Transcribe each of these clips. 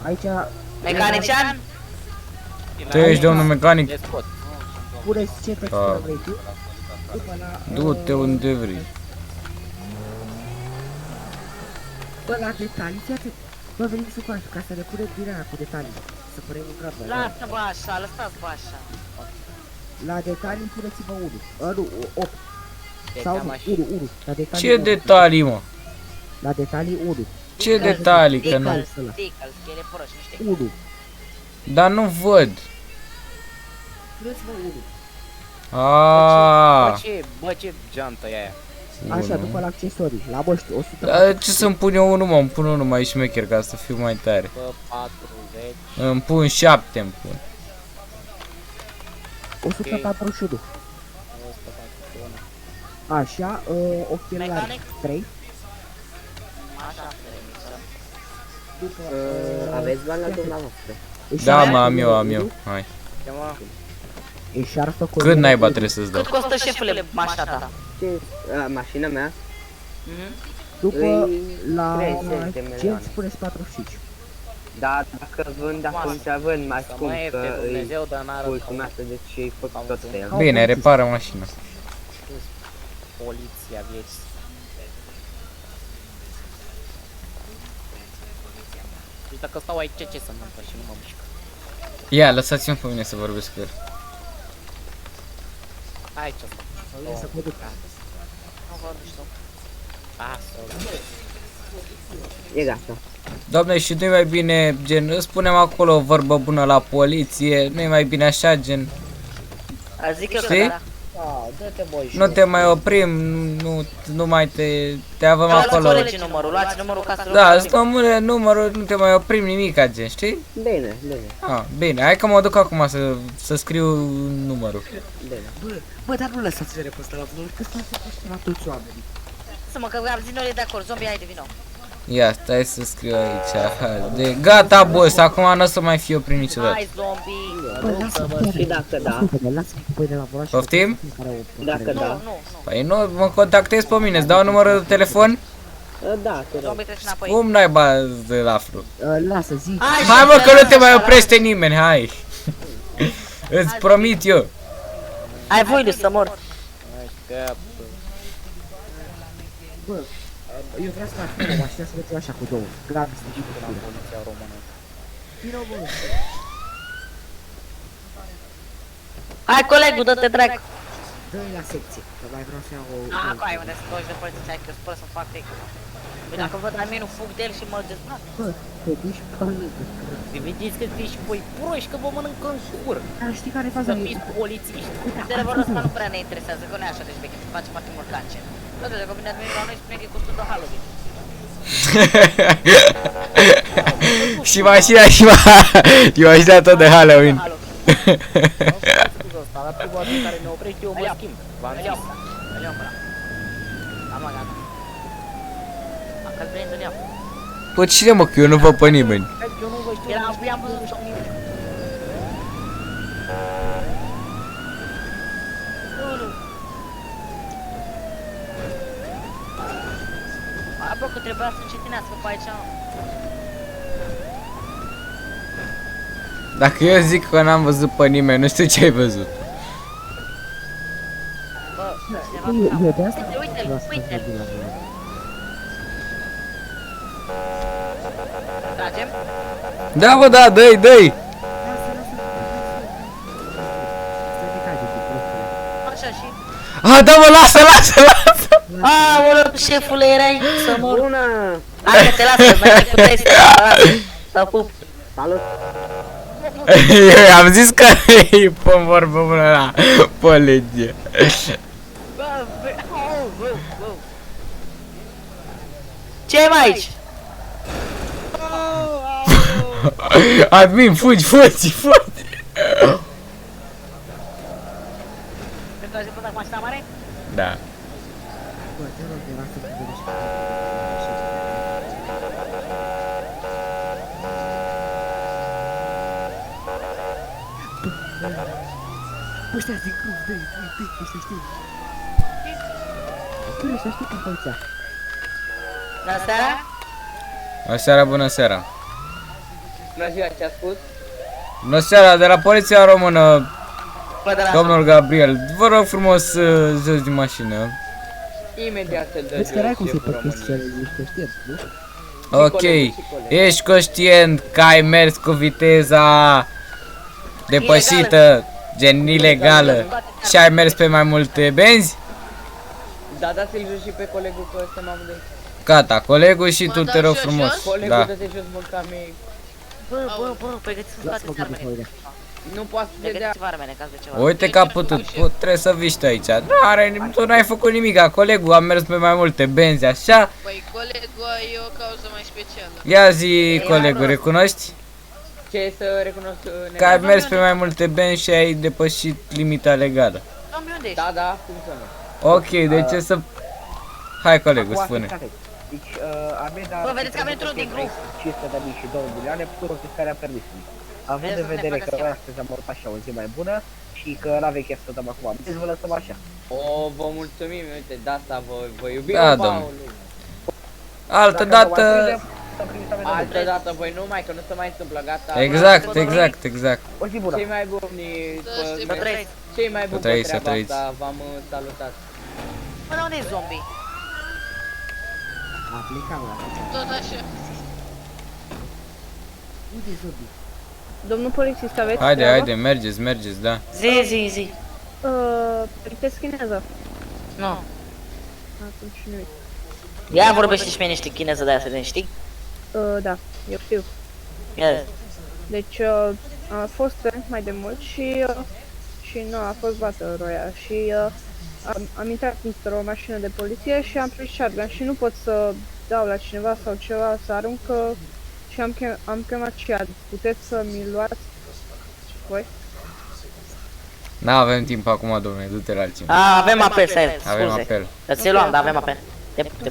Aici... Mecanician? Tu ești domnul mecanic? Puneți ce textură vrei tu. După la... Du-te unde vrei. Bă, la detalii, fii atent. Bă, veniți să faci, ca să ne punem din aia cu detalii. Să punem un grab. Lasă-vă așa, lăsați-vă așa. La detalii puneți-vă 1. Nu, 8. Sau 1. La detalii Ce detalii, mă? La detalii 1. Ce detalii, că nu... Stickles, că ele proști, nu știu. 1. Dar nu văd. Puneți-vă 1. Aaaa. Bă, ce geantă e aia? Așa, după la accesorii, la măști, 100. Dar ce să-mi pun eu unul, mă? Îmi pun unul mai șmecher ca să fiu mai tare. Bă, 40. Îmi pun 7, îmi pun. 141. Așa, ochelari Mecanic? 3. Așa, După, Aveți bani la dumneavoastră? Da, mă, am eu. Hai. eșarfă cu... Cât naiba trebuie să-ți dau? cât costă, șefule, mașina ta? Ce? Mașina mea? După, Îi la 30 de milioane. genți puneți 45. Da, dacă vând, atunci vând mai scump, Mai că ieftin îi Dumnezeu, dar n-arăt ultimează, deci îi fac tot pe el. Bine, repară mașina. poliția vieții. Deci dacă stau aici, ce să întâmplă și nu mă mișc? Ia, lăsați-mă pe mine să vorbesc cu el. Aici stau. Să mă duc. Nu vorbiți tu. E gata. Doamne, și nu-i mai bine, gen, îți spunem acolo o vorbă bună la poliție, nu-i mai bine așa, gen, A zic eu că știi? da. Dă-te boi Nu te mai oprim, nu mai te avem acolo. Luați numărul ca să Da, îți dăm numărul, nu te mai oprim nimica, gen, știi? Bine, bine, Ah, bine, hai că mă duc acum să scriu numărul. bine. Bă, dar nu lăsați repă ăsta la vlog, că stai să faci la toți oamenii. Să mă, că zinul e de acord, zombie, haide, vino. Ia, stai să scriu aici. Gata, boss, acum nu o să mai fie oprit niciodată. Hai, zombie. Bă, lasă-mă, Și dacă da, ascultă-mă, lasă-mă cu pâine la volan și... Poftim? dacă Nu, da, nu, nu. Păi nu, mă contactezi pe mine, îți dau numărul de telefon? da, te rog. Zombie treci înapoi. Cum naiba de aflu? Lasă, zi. Hai mă că nu te mai oprește nimeni, hai! Îți promit eu. Ai voie să mor. Bă, eu vreau să fac o mașină să mergem așa cu două. Grav, să zic cu două. Poliția română. Vino, bă. Hai, colegul, dă-te dracu. Dă-i la secție, că mai vreau să iau o... Ah, cu aia unde să duci de poliție, hai că spără să fac fake. Păi dacă văd al minu, fug de el și mă dezbrat. Bă, te duci pe lângă. Vedeți că fiți voi proști, că vă mănâncă în cur. Dar știi care e faza? Să fiți polițiști. De adevărul ăsta nu prea ne interesează, că nu e așa de șmecher, se face foarte mult cancer. Toate, dacă vine admin la noi, spune că e costul de Halloween. Și mașina tot de Halloween. La prima dată care ne oprește, eu mă schimb. V-am Îl zis. iau, îl iau pe ăla. Am luat, gata. Am că-l prind, îl iau. Păi cine mă, că eu nu văd pe nimeni. Eu nu vă știu. I-am văzut și bă, că trebuia să încetinească pe aici. Dacă eu zic că n-am văzut pe nimeni, nu știu ce ai văzut. Bă, cineva Eu de asta Uite-l, vreau să uite-l. mergem la volan. Tragem? Da, bă, da, dă-i. Stai de caje, cu prostule. Așa și... A, da, mă, lasă. Aoleu, șefule, erai să mor. Bună! Hai că te las, că mai puteai să pup. Salut! Eu am zis că îi pun vorbă până la poliție. Ce ai mai aici? Admin, fugi. Pentru că zic că mașina mare? Da. Bă, te rog, de lasă cu pâine și... Bă, ăștia zic cum, dă-i, ăștia știu. Bă, ăștia știu cum poliția. La seara? O seară bună seara. Bună ziua, ce-a spus? Bună seara, de la Poliția Română, Bă, de la domnul Gabriel. Vă rog frumos să jos din mașină. Imediat să dă Vezi că erai cum să-i șeful părtezi să României. ești conștient, nu? Ok, ești conștient că ai mers cu viteza depășită, gen ilegală, și ai mers pe mai multe benzi? Da, dați-l jos și pe colegul că ăsta m-am gândit. Gata, colegul și tu te rog frumos. Colegul, Da. dă-te jos, mă, ca mie. Bă, pregătiți-vă Lasă-mă toate gândit, armele. Nu poate să dea. Pregătiți-vă armele, în caz de ceva. Uite că a putut, trebuie să vii tu aici. Tu n-ai făcut nimic, colegul a mers pe mai multe benzi, așa? Păi colegul e o cauză mai specială. Ia zi, colegul, recunoști? Ce să recunosc Că ai mers pe mai multe benzi și ai depășit limita legală. Zombi, unde ești? Da, da, cum să nu? Ok, de ce să... Hai, colegul, Acum, spune. ascultate. Deci, amenda... Bă, vedeți că am intrat din grup. 500.000 și 2 milioane plus confiscarea permisului. Având Vedeți în să ne vedere facă că schema. astăzi am avut așa o zi mai bună și că n-avem chef să dăm acum. Deci vă lăsăm așa. O, vă mulțumim, uite, de asta vă iubim, Da, Paul. domnule. Altă Dacă vă dată... mai prindem, să primiți amendamentul. Altă dată, voi numai, că nu se mai întâmplă, gata. Exact. O zi bună. Cei mai buni, Bă, trăiți. cei mai buni Să trăiți, pe treaba să trăiți. asta, v-am salutat. Bă, dar unde e zombi? Aplicam la Tot așa. Unde e zombie? Domnul polițist, aveți Haide, mergeți, da. Zi. Permiteți chineză? Nu. Atunci nimic. Ia vorbește și mie niște chineză de aia să știi? Da, eu știu. Ia. Deci, a fost trend mai de mult și nu, a fost battle royale și am intrat într-o mașină de poliție și am prins shotgun și nu pot să dau la cineva sau ceva să arunc și am chemat și iad. Puteți să mi luați voi? N-avem timp acum, domnule, du-te la altcineva. Avem apel, stai, Avem scuze. apel. Să-ți luam, dar avem apel. Ok, nu știu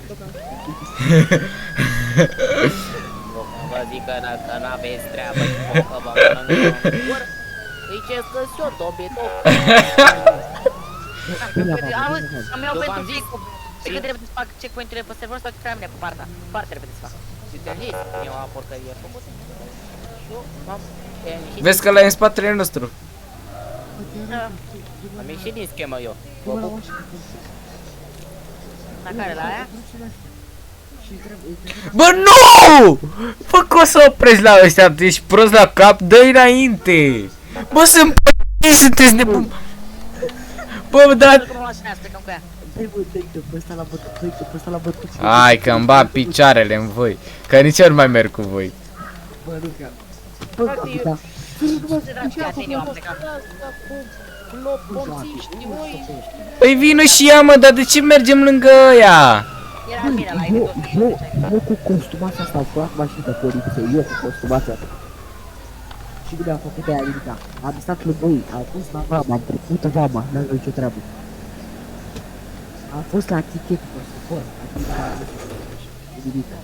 problem. Vă zic că dacă n-aveți treabă și focă, vă mănânc în gură. Îi ce scăs eu, dobitoc. Auzi, am iau Eu pentru v-am zis. Zico. Și cât de repede să fac checkpoint-urile pe server sau trebuie mine cu partea. Foarte repede să fac. Și te-am zis, e o porcărie făcută. Și eu am ieșit, Vezi că l-ai în spatele nostru. am ieșit din schemă eu. La care, la aia? Bă, nu! Bă, că o să oprești la ăștia, tu ești prost la cap, dă-i înainte! Bă, sunt p***i, sunteți nebun! Bă, da... Cum la mașina, plecăm cu ea. Dă-i pe ăsta la bătut, dă-i pe ăsta la bătut. Hai că-mi bat picioarele în voi, că nici eu nu mai merg cu voi. Bă, nu că... Bă, capita. Eu am plecat. Cloponțiști, voi. Păi vină și ea, mă, dar de ce mergem lângă ăia? Era bine la ei. Eu cu costumația asta am furat mașini de poliție, eu cu costumația asta. Și bine am făcut aia Linda. Am stat lângă ei, am fost la vama, am trecut vama, n-am nicio treabă. Am fost la tichet cu suport, nimica.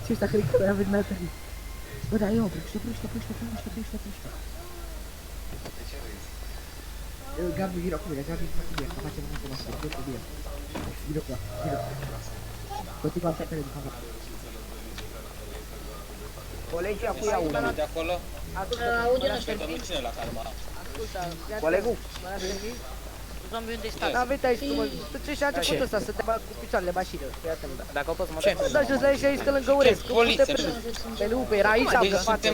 Ce ăștia cred că a venit mai târziu. Bă, da, eu, oprește. Gabi, vino cu mine, Gabi, vino cu mine, că facem o mașină, vino cu mine. Vino cu mine. Continuă așa pe rând, colegii acum iau unul. Audio nu știu. Colegul? Zombi, unde stai? Da, uite aici, mă, tu ce și-a început ăsta să te bag cu picioarele mașină. Ia să-mi da. Dacă pot să mă Da, jos la aici, aici, că lângă uresc. Pe lupe, era aici, am față.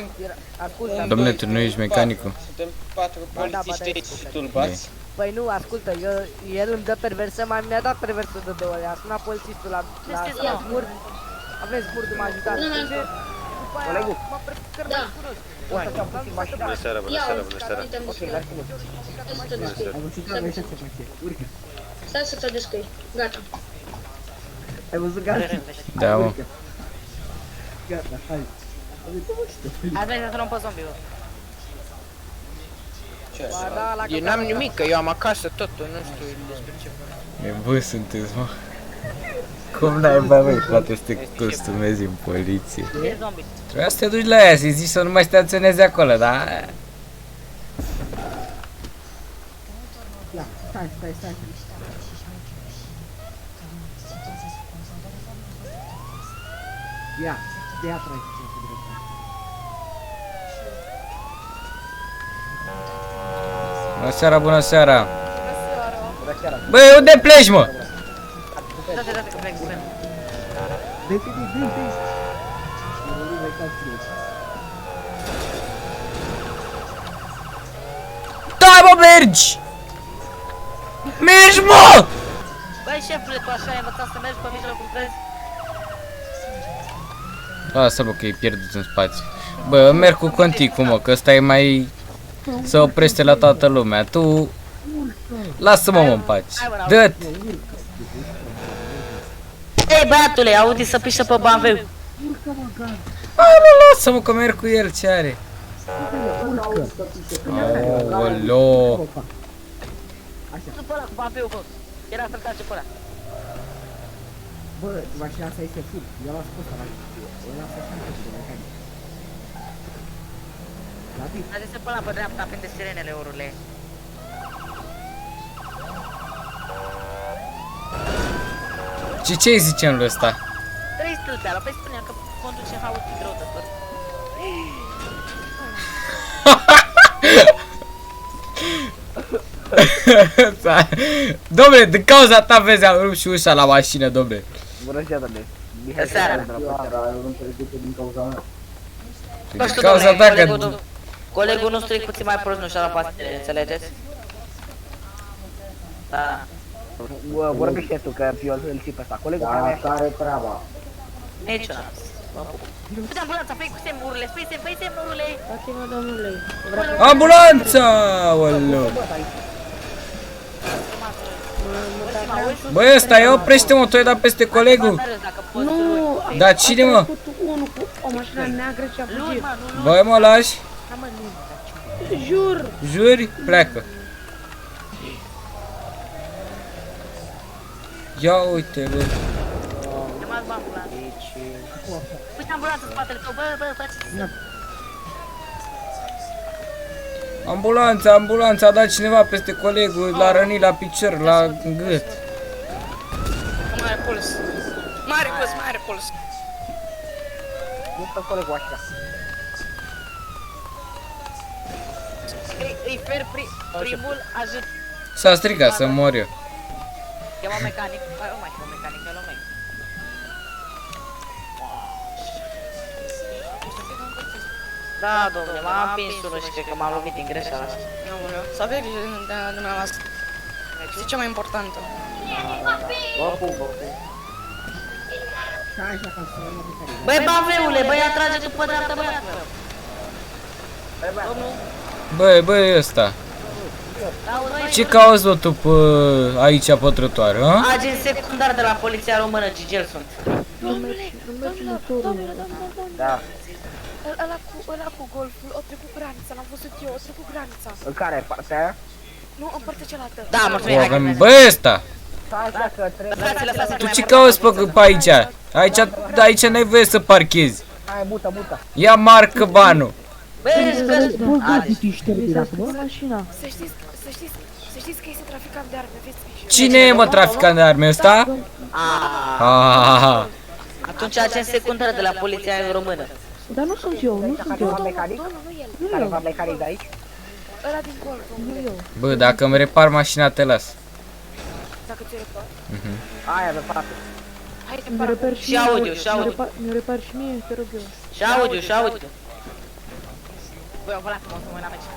Ascultă. Dom'le, tu nu ești mecanicul? Suntem 4 polițiști aici tulbați. Păi nu, ascultă, el îmi dă perversă, mi-a dat perversă de 2 ori. A sunat polițistul la zburt. Avem zburtul, m-a ajutat. Colegul? Mă precăr Da. mai cunosc. O să ceau puțin mașina. Bună seara, bună seara, bună seara. Ok, dar cum? Ai văzut că aveai ce face? Urcă. Stai să te descăi. Gata. Ai văzut gata? Da, mă. Gata, hai. Hai, vrei să luăm pe zombi, bă. Ba da, la Eu n-am nimic, că eu am acasă totul, nu știu despre ce vorbești. Nebun sunteți, mă. Cum n-ai bă, măi, frate, să te costumezi în poliție? E zombi. Trebuia să te duci la ea, să-i zici să nu mai staționezi acolo, da? Ia, stai. Ia, De ea trage ce dreapta. Bună seara, bună seara. Băi, unde pleci, mă? Dă-te, că plec, ven. Dă-te. Da, mă, mergi! Mergi, mă! Băi, șefule, tu așa ai învățat să mergi pe mijlocul străzii? Lasă-mă că e pierdut în spațiu. Bă, merg cu conticul, mă, că ăsta e mai... să oprește la toată lumea. Tu... lasă-mă, mă, în pace. Dă-te! Ei, băiatule, Audi să pișă pe banveu. Lasă-mă că merg cu el, ce are? Aoleo! Nu pe ăla cu banveu, bă. Era să-l calce pe ăla. Bă, mașina asta este full. Eu l-am scos la el a fost așa de mecanic. Haideți să pe ăla pe dreapta, prinde sirenele, orule. Ce-i zicem lui ăsta? 3 stâlpeală, păi spunea că conduce Audi răutător. Dom'le, din cauza ta vezi, am rupt și ușa la mașină, dom'le. Bună seara, domnule. Bună seara. Din cauza ta că... Colegul nostru e puțin mai prost, nu și-a luat pastile, înțelegeți? Da. Vorbește tu, că eu îl ții pe ăsta. Colegul meu. Care treaba? Niciuna. Uite ambulanța, făi cu semn, urle, făi semn, urle. Dați-mă, domnule. Ambulanța! Aoleu! Băi, ăsta, ia oprește-mă, tu ai dat peste colegul. Nu, Da, cine, mă? unul cu o mașină neagră ce a fugit. Băi, mă lași? Jur. Juri? Pleacă. Ia uite, bă. Uite ambulanța în spatele tău, bă, faceți. Ambulanța, a dat cineva peste colegul, l-a rănit la picior, la gât. Mare puls. Nu stă colegul așa. Îi fer primul ajut. S-a stricat să mor eu. Chema mecanic, mai chema mecanic, eu mai. Da, domnule, m-am împins unul și cred că m-am lovit din greșeala asta. Să aveți grijă de dumneavoastră. E cea mai importantă. Băi, baveule, băi, atrage tu pe dreapta, băiatul. Băi, ăsta. Ce cauți, bă, tu pe aici, pe trotuar, hă? Agent secundar de la Poliția Română, Gigel sunt. Domnule. Da. Ăla cu golful, o trecut granița, l-am văzut eu, o trecut granița. În care? Partea aia? Nu, în partea cealaltă. Da, mulțumim. Băi, ăsta! Stai, că trebuie. Lăsați-l. Tu ce cauți pe aici? Aici n-ai voie să parchezi. Hai, mută. Ia marcă banul. Băi, Mașina. Să știți că este traficant de arme, veți grijă. Cine e, mă, traficant de arme ăsta? Atunci agent secundar de la Poliția Română. Dar nu sunt eu, Mecanic? Care va mecanic de aici? Ăla din golf, domnule. Bă, dacă îmi repar mașina, te las. Dacă ți-o repar. Aia de față. Hai, repar. Și audio. Mi-o repar și mie, te rog eu. Și audio. Băi, o vălat, mă să mă aici.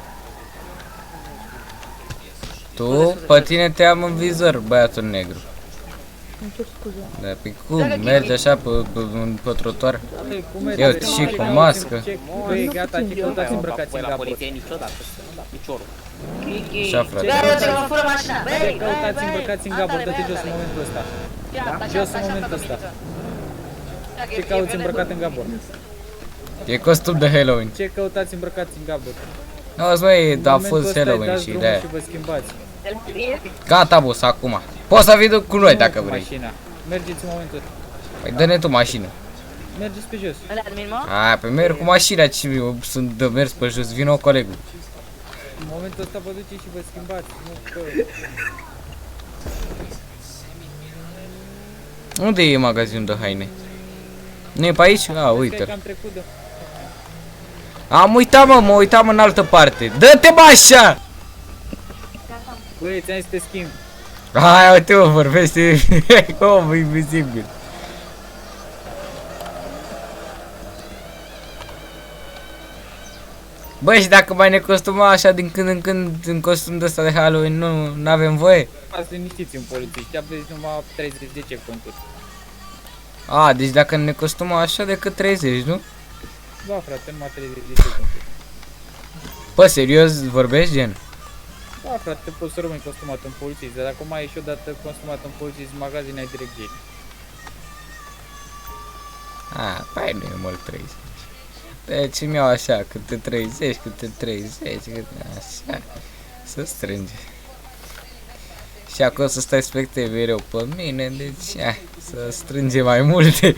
Tu, pe tine te am în vizor, băiatul negru. Îmi cer scuze. Da, pe cum? Mergi așa pe trotuar? Ia uite și cu mască. Băi, gata, ce căutați îmbrăcați în la gaburi? poliție niciodată, da, piciorul. Așa, frate. Băi, mă fură mașina. Ce căutați îmbrăcați în gaburi? Dă-te jos în momentul ăsta. Jos în momentul ăsta. Ce cauți îmbrăcat în gaburi? E costum de Halloween. Ce căutați îmbrăcați în gaburi? Auzi, băi, a fost Halloween și de-aia. Gata, boss, acum. Poți să vii cu noi dacă vrei. Mașina. Mergeți în momentul ăsta. Păi dă-ne tu mașină. Mergeți pe jos. A, pe merg cu mașina, ce eu sunt de mers pe jos, vino colegul. În momentul ăsta vă duceți și vă schimbați. Unde e magazinul de haine? Nu e pe aici? A, Cred uite. că am trecut de... Am uitat, mă uitam în altă parte. Dă-te, bă, așa! Băi, ți-am zis să te schimb. Hai, uite, mă, vorbește om invizibil. Băi, și dacă mai ne costumăm așa din când în când în costum de ăsta de Halloween, nu avem voie? Ați liniștiți în polițiști, aveți numai 30 de checkpoint-uri. A, deci dacă ne costumăm așa decât 30, nu? Da, frate, numai 30 de checkpoint-uri. Bă, serios vorbești, gen? Da, frate, poți să rămâi costumat în polițist, dar dacă mai ești odată costumat în polițist, în magazin ai direct geni. A, păi nu e mult 30. Deci îmi iau așa, câte 30, câte 30, câte așa. Să strânge. Și acolo să stai specte mereu pe mine, deci să strânge mai multe.